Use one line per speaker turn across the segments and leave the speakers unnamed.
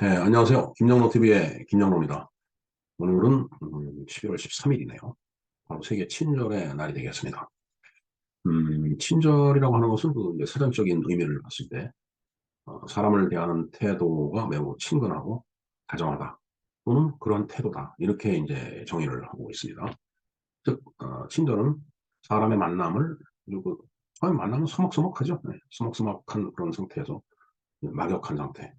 안녕하세요. 김영로TV의 김영로입니다. 오늘은 11월 13일이네요. 바로 세계 친절의 날이 되겠습니다. 친절이라고 하는 것은 그 이제 사전적인 의미를 봤을 때 사람을 대하는 태도가 매우 친근하고 다정하다 또는 그런 태도다 이렇게 이제 정의를 하고 있습니다. 즉 친절은 사람의 만남을 그리고 처음 만나면 서먹서먹하죠. 네, 서먹서먹한 그런 상태에서 막역한 상태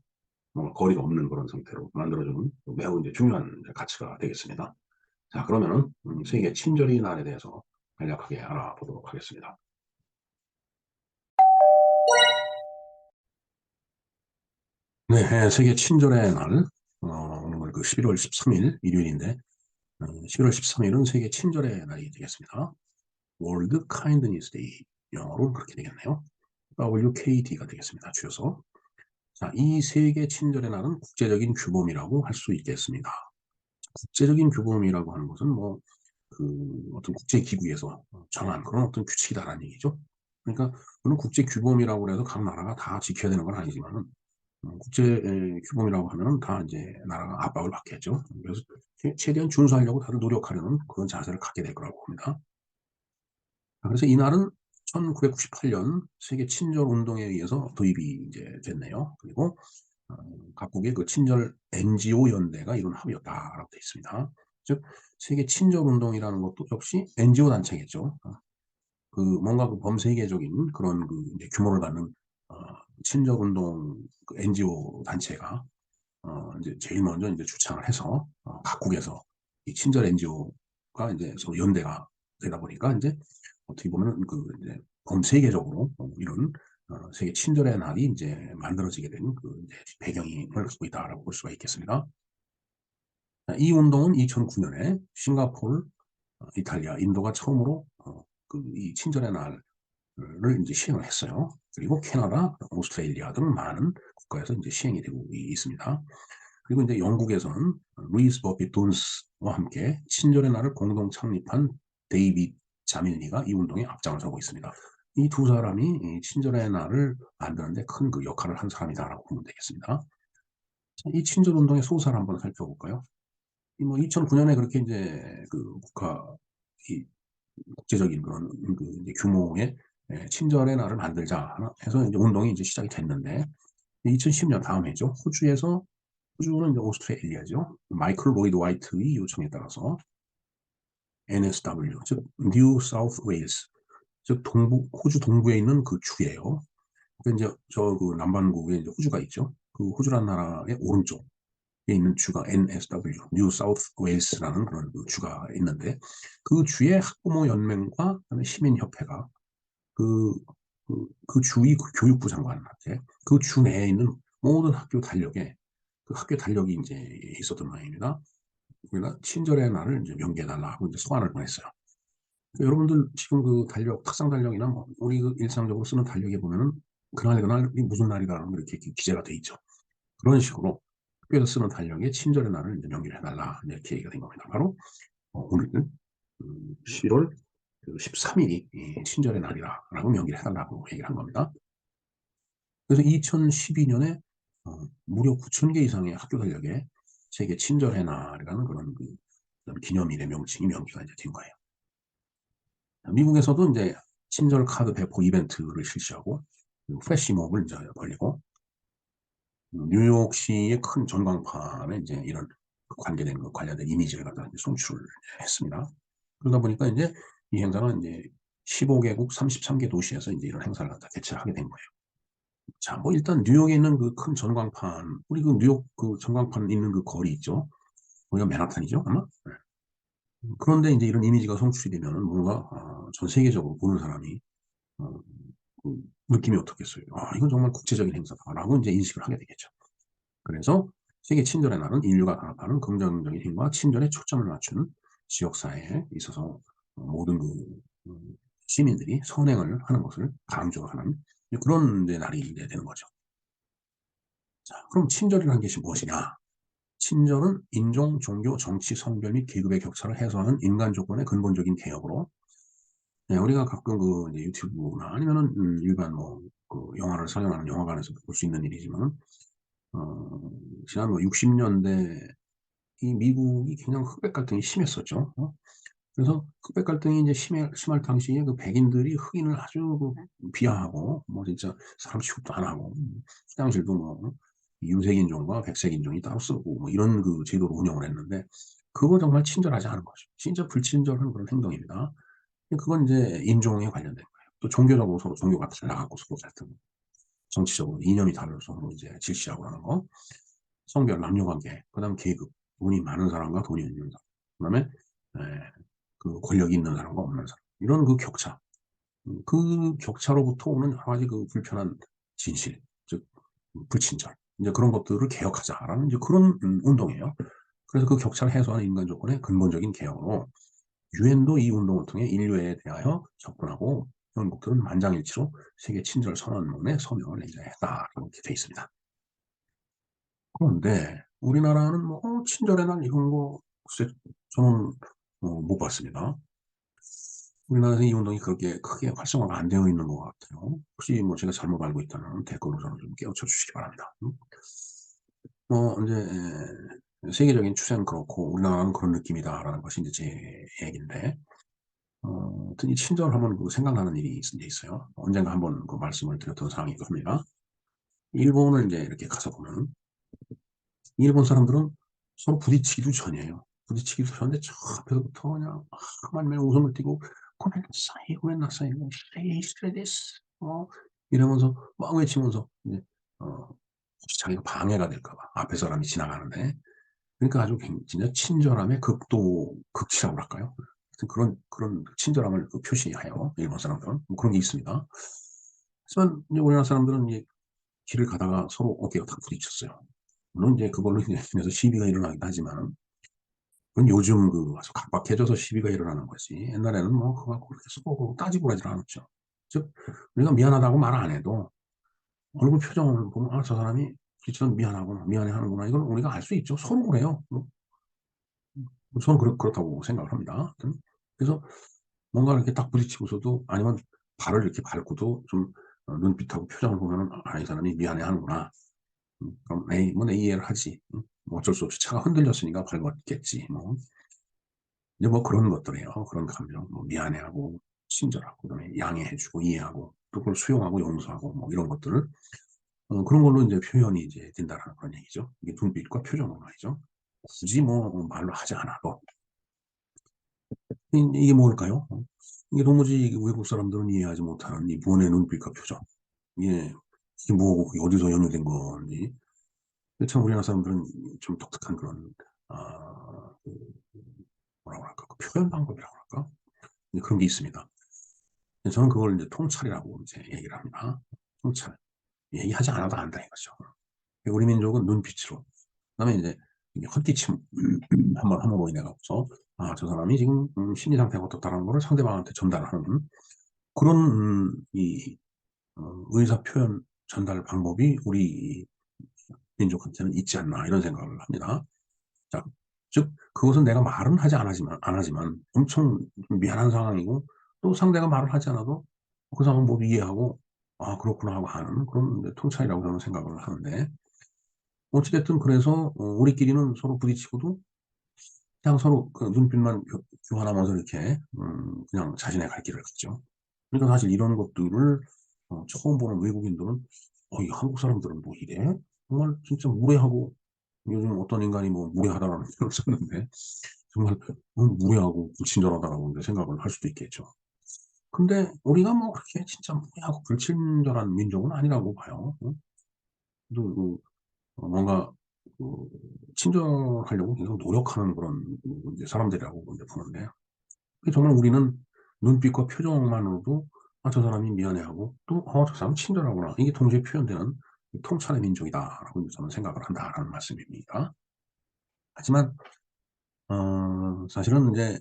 뭔가 거리가 없는 그런 상태로 만들어주는 매우 이제 중요한 이제 가치가 되겠습니다. 자, 그러면은 세계 친절의 날에 대해서 간략하게 알아보도록 하겠습니다. 네, 세계 친절의 날, 오늘 그 11월 13일 일요일인데 11월 13일은 세계 친절의 날이 되겠습니다. World Kindness Day, 영어로 그렇게 되겠네요. WKD가 되겠습니다. 줄여서. 자, 이 세계 친절의 날은 국제적인 규범이라고 할 수 있겠습니다. 국제적인 규범이라고 하는 것은 뭐 어떤 국제기구에서 정한 그런 어떤 규칙이다라는 얘기죠. 그러니까 물론 국제 규범이라고 해서 각 나라가 다 지켜야 되는 건 아니지만 국제 규범이라고 하면 다 이제 나라가 압박을 받겠죠. 그래서 최대한 준수하려고 다들 노력하려는 그런 자세를 갖게 될 거라고 봅니다. 그래서 이날은 1998년 세계 친절 운동에 의해서 도입이 이제 됐네요. 그리고 어, 각국의 그 친절 NGO 연대가 이룬 합의였다라고 되어 있습니다. 즉 세계 친절 운동이라는 것도 역시 NGO 단체겠죠. 그 뭔가 그 범세계적인 그런 그 이제 규모를 갖는 어, 친절 운동 그 NGO 단체가 이제 제일 먼저 이제 주창을 해서 각국에서 이 친절 NGO가 이제 서로 연대가 되다 보니까 이제 어떻게 보면 그 이제 범세계적으로 이런 세계 친절의 날이 이제 만들어지게 된 그 배경을 갖고 있다라고 볼 수가 있겠습니다. 이 운동은 2009년에 싱가포르, 이탈리아, 인도가 처음으로 그 이 친절의 날을 이제 시행을 했어요. 그리고 캐나다, 오스트레일리아 등 많은 국가에서 이제 시행이 되고 있습니다. 그리고 이제 영국에서는 루이스 버피 돈스와 함께 친절의 날을 공동 창립한 데이빗 자밀리가 이 운동에 앞장을 서고 있습니다. 이 두 사람이 이 친절의 날을 만드는데 큰 그 역할을 한 사람이다라고 보면 되겠습니다. 이 친절 운동의 소사를 한번 살펴볼까요? 뭐 2009년에 그렇게 이제 그 이 국제적인 그런 그 이제 규모의 친절의 날을 만들자 해서 이제 운동이 이제 시작이 됐는데 2010년 다음 해죠. 호주는 이제 오스트레일리아죠. 마이클 로이드 화이트의 요청에 따라서 NSW, 즉 뉴 사우스 웨일스, 즉 호주 동부에 있는 그 주예요. 그 이제 저 그 남반구에 이제 호주가 있죠. 그 호주란 나라의 오른쪽에 있는 주가 NSW, 뉴 사우스 웨일스라는 그런 그 주가 있는데 그 주의 학부모 연맹과 그다음에 시민협회가 그, 그 주의 그 교육부 장관한테 그 주 내에 있는 모든 학교 달력에 그 학교 달력이 이제 있었던 모양입니다. 우리가 친절의 날을 이제 명기해달라 하고 이제 소환을 보냈어요. 그러니까 여러분들 지금 그 달력, 탁상 달력이나 뭐 우리 그 일상적으로 쓰는 달력에 보면은 그날이 무슨 날이다라는 게 이렇게 기재가 돼 있죠. 그런 식으로 학교에서 쓰는 달력에 친절의 날을 이제 명기를 해달라 이렇게 얘기가 된 겁니다. 바로 오늘 11월 13일이 친절의 날이라고 명기를 해달라고 얘기를 한 겁니다. 그래서 2012년에 무려 9천 개 이상의 학교 달력에 세계 친절의 날이라는 그런 그 기념일의 명칭이 명기가 이제 된 거예요. 미국에서도 이제 친절 카드 배포 이벤트를 실시하고 플래시몹을 이제 벌리고 뉴욕시의 큰 전광판에 이제 이런 관계된 관련된 이미지를 갖다 이제 송출을 했습니다. 그러다 보니까 이제 이 행사는 이제 15개국 33개 도시에서 이제 이런 행사를 갖다 개최하게 된 거예요. 자, 뭐 일단 뉴욕에 있는 그 큰 전광판, 우리 그 뉴욕 그 전광판 있는 그 거리 있죠? 거기가 맨하탄이죠, 아마? 네. 그런데 이제 이런 이미지가 송출이 되면은 뭔가 전 세계적으로 보는 사람이 어, 그 느낌이 어떻겠어요? 이건 정말 국제적인 행사다라고 이제 인식을 하게 되겠죠. 그래서 세계 친절의 날은 인류가 강압하는 긍정적인 힘과 친절에 초점을 맞추는 지역사회에 있어서 모든 그 시민들이 선행을 하는 것을 강조하는 그런 날이 이제 되는 거죠. 자, 그럼 친절이라는 것이 무엇이냐? 친절은 인종, 종교, 정치, 성별 및 계급의 격차를 해소하는 인간 조건의 근본적인 개혁으로 네, 우리가 가끔 그 이제 유튜브나 아니면은 일반 뭐 그 영화를 상영하는 영화관에서 볼 수 있는 일이지만 어, 지난 뭐 60년대 이 미국이 굉장히 흑백 갈등이 심했었죠. 그래서 흑백 갈등이 이제 심할 당시에 그 백인들이 흑인을 아주 그 비하하고 뭐 진짜 사람 취급도 안 하고 화장실도 뭐 유색 인종과 백색 인종이 따로 쓰고 뭐 이런 그 제도로 운영을 했는데 그거 정말 친절하지 않은 거죠. 진짜 불친절한 그런 행동입니다. 그건 이제 인종에 관련된 거예요. 또 종교적으로 서로 종교가 달라갖고 서로 갈등, 정치적으로 이념이 다르서 서로 이제 질시하고 하는 거, 성별, 남녀관계, 그다음 계급, 돈이 많은 사람과 돈이 없는 사람, 그다음에 그 권력이 있는 사람과 없는 사람 이런 그 격차, 그 격차로부터 오는 여러 가지 그 불편한 진실, 즉 불친절, 이제 그런 것들을 개혁하자라는 이제 그런 운동이에요. 그래서 그 격차를 해소하는 인간 조건의 근본적인 개혁으로 유엔도 이 운동을 통해 인류에 대하여 접근하고 영국들은 만장일치로 세계 친절 선언문에 서명을 했다 이렇게 돼 있습니다. 그런데 우리나라는 뭐 친절의 날 이런 거 글쎄 저는 못 봤습니다. 우리나라에서 이 운동이 그렇게 크게 활성화가 안 되어 있는 것 같아요. 혹시 뭐 제가 잘못 알고 있다면 댓글로 저는 좀 깨우쳐 주시기 바랍니다. 이제 세계적인 추세는 그렇고 우리나라는 그런 느낌이다라는 것이 이제 제 얘기인데 이 친절하면 그 생각나는 일이 있어요. 언젠가 한번 그 말씀을 드렸던 사항이기도 합니다. 일본을 이제 이렇게 가서 보면 일본 사람들은 서로 부딪히기도 전이에요. 부딪히기도 전인데 저 앞에서부터 그냥 만면 웃음을 띠고 고멘나사이 고멘나사이 시레데스 이러면서 막 외치면서 이제 혹시 자기가 방해가 될까 봐 앞에 사람이 지나가는데 그러니까 아주 진짜 친절함의 극치라고 할까요? 그런 친절함을 그 표시하여 일본 사람들은 뭐 그런 게 있습니다. 하지만 이제 우리나라 사람들은 이제 길을 가다가 서로 어깨가 탁 부딪혔어요. 물론 이제 그걸로 인해서 시비가 일어나기도 하지만 그건 요즘 그 아주 각박해져서 시비가 일어나는 거지. 옛날에는 뭐 그거 갖고 그렇게 서로 따지고 그러질 않았죠. 즉 우리가 미안하다고 말 안 해도 얼굴 표정을 보면 아, 저 사람이 진짜 미안하구나, 미안해하는구나 이걸 우리가 알 수 있죠. 서로 그래요. 저는 그렇다고 생각을 합니다. 그래서 뭔가 이렇게 딱 부딪히고서도 아니면 발을 이렇게 밟고도 좀 눈빛하고 표정을 보면은 아, 이 사람이 미안해 하는구나. 그럼 에이, 뭐 내 이해를 하지. 뭐 어쩔 수 없이 차가 흔들렸으니까 밟았겠지. 뭐 이제 뭐 그런 것들이에요. 그런 감정, 뭐 미안해하고 친절하고 그다음에 양해해주고 이해하고 또 그걸 수용하고 용서하고 뭐 이런 것들을 그런 걸로 이제 표현이 이제 된다라는 그런 얘기죠. 이게 눈빛과 표정으로 말이죠. 굳이 뭐 말로 하지 않아도 이게 뭘까요? 이게 도무지 외국 사람들은 이해하지 못하는 이 본의 눈빛과 표정. 이게 뭐고 어디서 연유된 건지. 참 우리나라 사람들은 좀 독특한 그런 그 뭐라고 할까? 그 표현 방법이라고 할까? 그런 게 있습니다. 저는 그걸 이제 통찰이라고 이제 얘기를 합니다. 통찰. 얘기하지 않아도 안다 이거죠. 우리 민족은 눈빛으로. 그다음에 이제 헛기침 한번 함으로 인해 갖고서 아, 저 사람이 지금 심리 상태가 어떻다라는 거를 상대방한테 전달하는 그런 이 의사 표현 전달 방법이 우리 민족한테는 있지 않나 이런 생각을 합니다. 자, 즉 그것은 내가 말은 하지 안 하지만 엄청 미안한 상황이고 또 상대가 말을 하지 않아도 그 상황 모두 이해하고 아 그렇구나 하고 하는 그런 통찰이라고 저는 생각을 하는데 어찌됐든 그래서 우리끼리는 서로 부딪히고도 그냥 서로 그 눈빛만 교환하면서 이렇게 그냥 자신의 갈 길을 갔죠. 그러니까 사실 이런 것들을 처음 보는 외국인들은 이 한국 사람들은 뭐 이래? 정말 진짜 무례하고 요즘 어떤 인간이 뭐 무례하다라는 표현을 썼는데 정말 무례하고 불친절하다라고 이제 생각을 할 수도 있겠죠. 근데 우리가 뭐 그렇게 진짜 무례하고 불친절한 민족은 아니라고 봐요. 그 뭔가 그 친절하려고 계속 노력하는 그런 이제 사람들이라고 이제 보는데 정말 우리는 눈빛과 표정만으로도 아, 저 사람이 미안해하고 또 저 사람 친절하구나 이게 동시에 표현되는 통찰의 민족이다라고 저는 생각을 한다라는 말씀입니다. 하지만 사실은 이제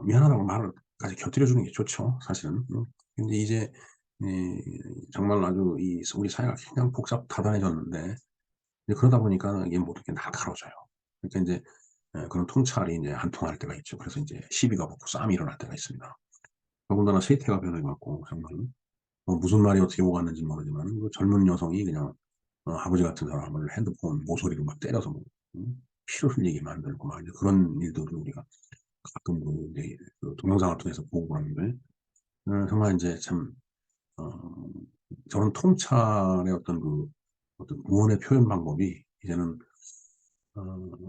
미안하다고 말을까지 곁들여 주는 게 좋죠. 사실은. 근데 이제 정말 아주 우리 사회가 굉장히 복잡다단해졌는데 이제 그러다 보니까 이게 모든 게 날카로워져요. 그러니까 이제 그런 통찰이 이제 안 통할 때가 있죠. 그래서 이제 시비가 붙고 싸움이 일어날 때가 있습니다. 더군다나 세태가 변해갖고 정말 무슨 말이 어떻게 오갔는지 모르지만 그 젊은 여성이 그냥 아버지 같은 사람을 핸드폰 모서리로 막 때려서 뭐, 피를 흘리게 만들고 막 이제 그런 일들을 우리가 가끔 이제 그 동영상을 통해서 보고 그러는데, 정말 이제 참, 어, 저런 통찰의 어떤 구원의 표현 방법이 이제는,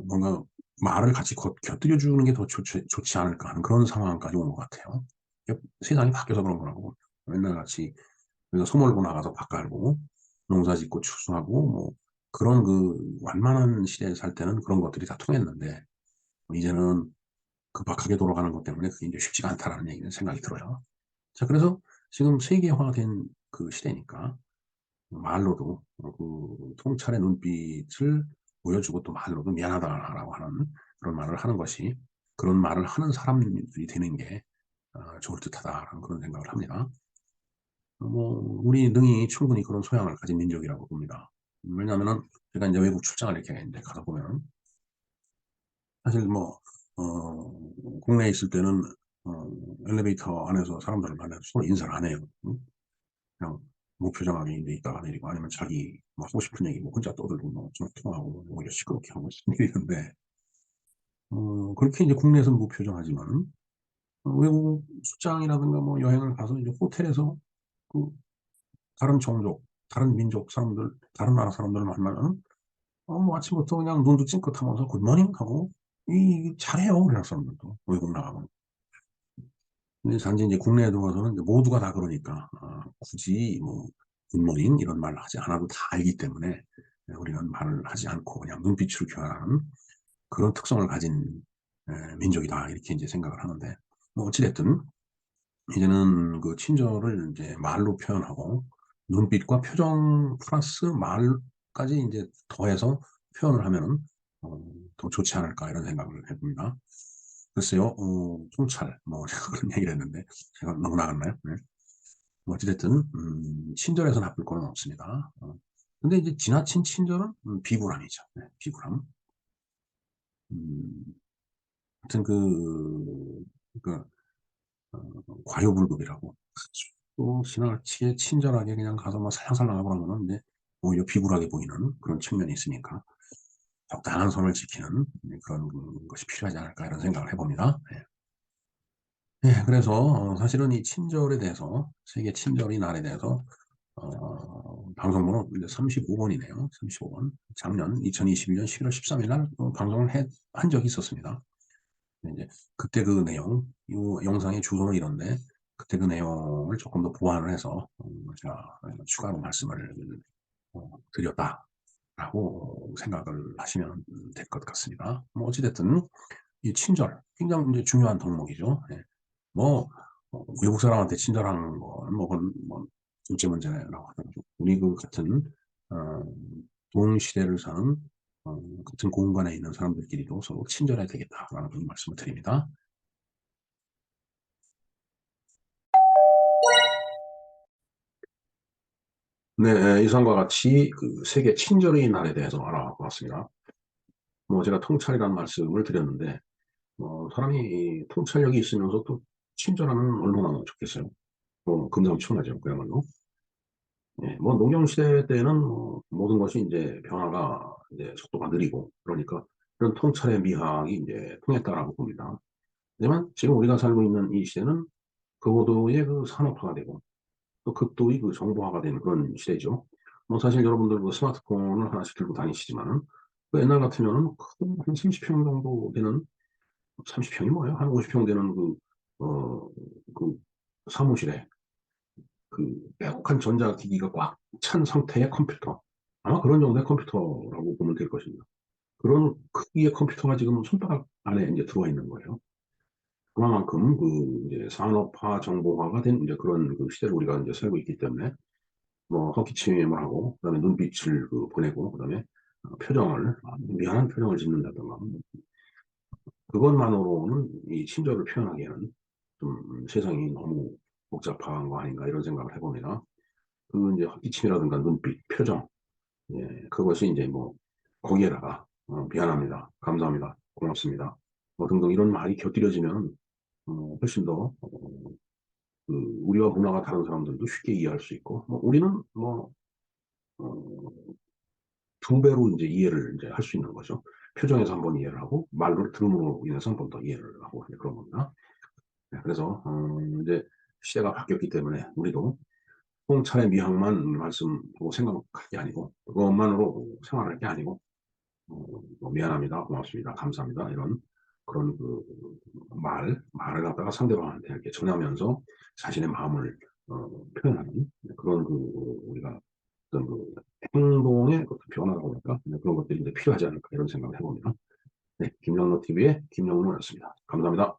뭔가 말을 같이 곁들여 주는 게 더 좋지 않을까 하는 그런 상황까지 온 것 같아요. 세상이 바뀌어서 그런 거라고. 맨날 같이 우리가 소몰고 나가서 밥 갈고 농사 짓고 추수하고 뭐 그런 완만한 시대에 살 때는 그런 것들이 다 통했는데 이제는 급박하게 돌아가는 것 때문에 그게 이제 쉽지가 않다라는 얘기는 생각이 들어요. 자, 그래서 지금 세계화된 그 시대니까 말로도 통찰의 눈빛을 보여주고 또 말로도 미안하다라고 하는 그런 말을 하는 것이 그런 말을 하는 사람들이 되는 게 좋을 듯하다라는 그런 생각을 합니다. 우리 능히 충분히 그런 소양을 가진 민족이라고 봅니다. 왜냐하면은 제가 이제 외국 출장을 이렇게 이제 가다 보면 사실 국내에 있을 때는 어, 엘리베이터 안에서 사람들을 만나서 서로 인사를 안 해요. 응? 그냥 무표정하게 이제 있다가 내리고 아니면 자기 뭐 하고 싶은 얘기 뭐 혼자 떠들고 좀 통하고 오히려 시끄럽게 하고 이러는데 그렇게 이제 국내에서는 무표정하지만 외국 출장이라든가 뭐 여행을 가서 이제 호텔에서 그 다른 종족, 다른 민족 사람들, 다른 나라 사람들을 만나면 뭐 아침부터 그냥 눈도 찡긋하면서 굿모닝 하고 잘해요 우리나라 사람들도 외국 나가면. 근데 단지 이제 국내에 들어와서는 이제 모두가 다 그러니까 굳이 뭐 굿모닝 이런 말을 하지 않아도 다 알기 때문에 우리는 말을 하지 않고 그냥 눈빛으로 교환하는 그런 특성을 가진 민족이다 이렇게 이제 생각을 하는데 뭐 어찌됐든 이제는 그 친절을 이제 말로 표현하고 눈빛과 표정 플러스 말까지 이제 더해서 표현을 하면은 더 좋지 않을까 이런 생각을 해봅니다. 글쎄요, 통찰 뭐 제가 그런 얘기를 했는데 제가 너무 나갔나요? 네. 뭐 어찌됐든 친절해서 나쁠 거는 없습니다. 근데 이제 지나친 친절은 비굴함이죠. 네, 비굴함. 음, 하여튼 그 과유불급이라고. 또 지나치게 친절하게 그냥 가서 뭐 살랑살랑하고 그러면은 이제 오히려 비굴하게 보이는 그런 측면이 있으니까 적당한 선을 지키는 그런 것이 필요하지 않을까 이런 생각을 해봅니다. 네. 네, 그래서 사실은 이 친절에 대해서 세계 친절의 날에 대해서 방송번호 이제 35번이네요. 35번. 작년 2021년 11월 13일 날 방송을 한 적이 있었습니다. 이제 그때 그 내용, 이 영상의 주소는 이런데 그때 그 내용을 조금 더 보완을 해서 제가 추가로 말씀을 드렸다라고 생각을 하시면 될 것 같습니다. 뭐 어찌됐든 이 친절 굉장히 이제 중요한 덕목이죠. 예. 뭐 외국 사람한테 친절한 거뭐 그건 뭐 둘째 문제라고 하더라도 우리 그 같은 어, 동시대를 사는 같은 공간에 있는 사람들끼리도 서로 친절해야 되겠다라는 그런 말씀을 드립니다. 네, 이상과 같이 그 세계 친절의 날에 대해서 알아봤습니다. 뭐 제가 통찰이라는 말씀을 드렸는데, 사람이 이 통찰력이 있으면서 또 친절하면 얼마나 좋겠어요. 금상첨화죠, 그야말로. 예, 뭐 농경시대 때는 뭐 모든 것이 이제 변화가 이제 속도가 느리고 그러니까 그런 통찰의 미학이 이제 통했다라고 봅니다. 하지만 지금 우리가 살고 있는 이 시대는 고도의 그 산업화가 되고 또 극도의 그 정보화가 되는 그런 시대죠. 뭐 사실 여러분들 그 스마트폰을 하나씩 들고 다니시지만은 그 옛날 같으면은 한 30평 정도 되는 30평이 뭐예요? 한 50평 되는 그 사무실에 그 빼곡한 전자기기가 꽉 찬 상태의 컴퓨터. 아마 그런 정도의 컴퓨터라고 보면 될 것입니다. 그런 크기의 컴퓨터가 지금 손바닥 안에 이제 들어와 있는 거예요. 그만큼 이제 산업화, 정보화가 된 이제 그런 그 시대를 우리가 이제 살고 있기 때문에 뭐 헛기침을 하고 그다음에 눈빛을 보내고 그다음에 표정을 미안한 표정을 짓는다든가 그것만으로는 이 친절을 표현하기에는 좀 세상이 너무 복잡한 거 아닌가 이런 생각을 해봅니다. 이제 헛기침이라든가 눈빛, 표정, 예, 그것이 이제 뭐 거기에다가 미안합니다, 감사합니다, 고맙습니다, 뭐 등등 이런 말이 곁들여지면 훨씬 더 우리와 문화가 다른 사람들도 쉽게 이해할 수 있고 뭐 우리는 뭐 어, 두 배로 이제 이해를 이제 할 수 있는 거죠. 표정에서 한번 이해를 하고 말로 들음으로 인해서 한 번 더 이해를 하고 그런 겁니다. 네, 그래서 이제 시대가 바뀌었기 때문에 우리도 홍차의 미학만 말씀하고 생각할 게 아니고 그것만으로 생활할 게 아니고 뭐 미안합니다, 고맙습니다, 감사합니다 이런 그런 그 말을 갖다가 상대방한테 이렇게 전하면서 자신의 마음을 표현하는 그런 그 우리가 어떤 그 행동의 어떤 변화라고 할까 그런 것들이 이제 필요하지 않을까 이런 생각을 해봅니다. 네, 김영로 TV의 김영로였습니다. 감사합니다.